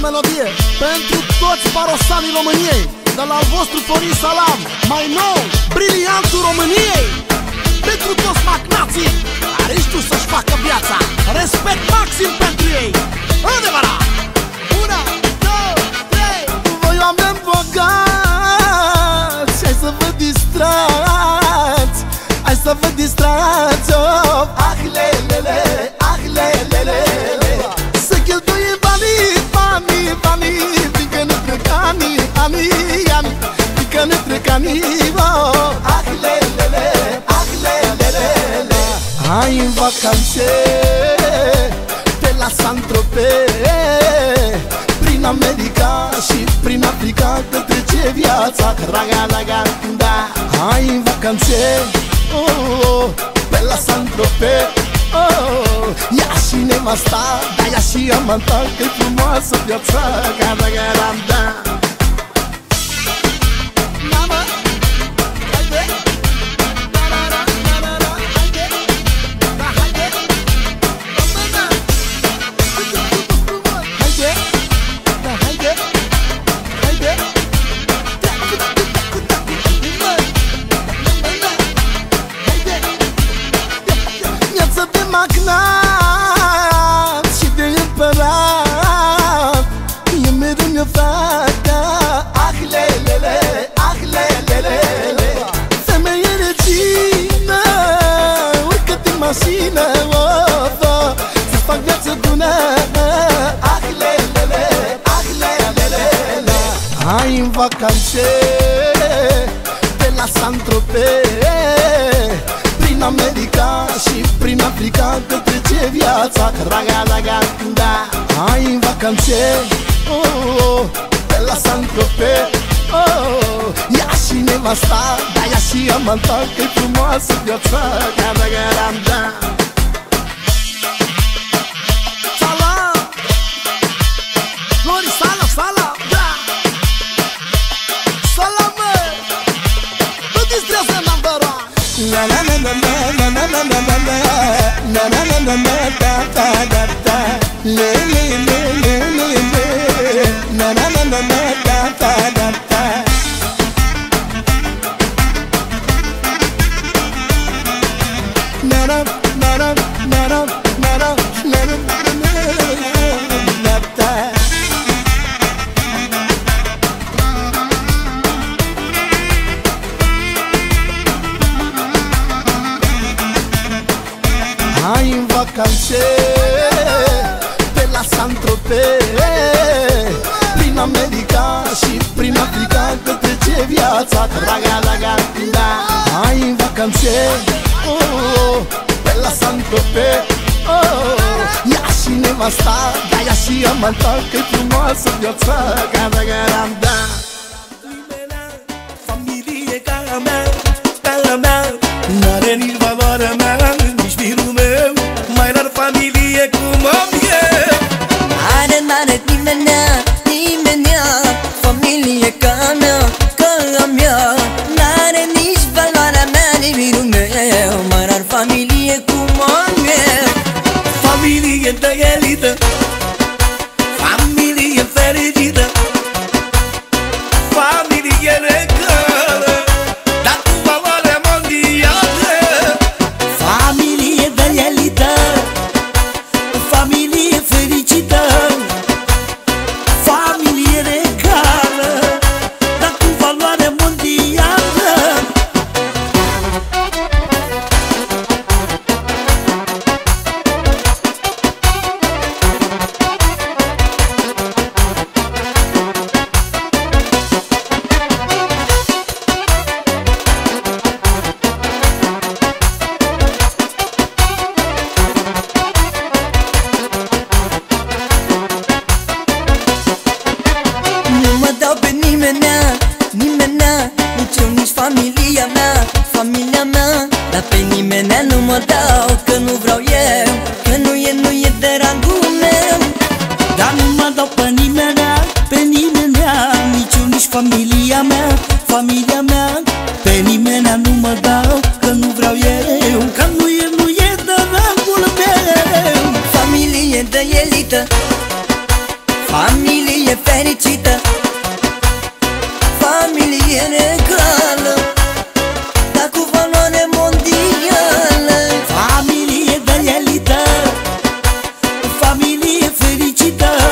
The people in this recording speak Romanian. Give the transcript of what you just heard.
melodie pentru toți parosanii României, de la al vostru Florin Salam, mai nou, briliantul României. Pentru toți magnații care știu să-și facă viața, respect maxim pentru ei. Adevărat! 1, 2, 3. Voi oameni bogați, hai să vă distrați, hai să vă distrați, oh. Ah, lelele, ah, lelele, să cheltuie banii, banii, banii, fiindcă ne trec anii, anii, anii, fiindcă ne trec anii, oh. Ah, lelele, ah, lelele, hai în vacanțe pe la Saint-Tropez, prin America și prin Africa, că trece viața, raga, raga, da. Hai în vacanțe, oh, pe la Saint-Tropez, oh, ia și nevasta, da, ia și amanta, că-i frumoasă viața, raga, raga, da. Magnat și de împărat, e mereu mi-o fata. Ah, lelele, ah, lelele, femeie regină, urcă-te în mașină, oh, oh, să-ți fac viață bună. Ah, lelele, ah, lelele, hai în vacanțe pe la Saint-Tropez, prin America și prin Africa, că trece viața, raga, raga, da. Hai în vacanțe, oh, pe la Saint-Tropez, oh, ia și nevasta, da, ia și amanta, că-i frumoasă viața, raga, raga, da. Salam, Flori, salam, salam, da. Salam, mă, nu distrează number one. La la la la la la la la la la la la la la la da da da da le le le le le le la la la la la da da da da. Na na na na na na na na na na da. Hai în vacanțe pe la Saint-Tropez, prin America și prin Africa, că trece viața, raga, raga, da. Hai în vacanțe, oh, pe la Saint-Tropez, oh, ia și nevasta, da, ia și amanta, că-i frumoasă viața, raga, raga, da. Familie ca a mea, n-are nici valoarea mea, nici firul meu, mai rar familie cum am eu. N-are nimenea, nimenea, familie ca a mea, ca a mea. N-are nici valoarea mea, nici firul meu, mai rar familie cum am eu. Familie de elită, familie fericită, familie regală, dar cu valoare mondială. Familie de elită, familie fericită, familie regală, dar cu valoare mondială. Nu mă dau pe nimenea, nimenea, nici eu, nici familia mea, familia mea. Dar pe nimenea nu mă dau, că nu vreau eu, că nu e de rangul meu. Dar nu mă dau pe nimenea, nici eu, nici familia mea, familia mea. Pe nimenea nu mă dau, că nu vreau eu, că nu e de rangul meu. Familie de elită, familie iubită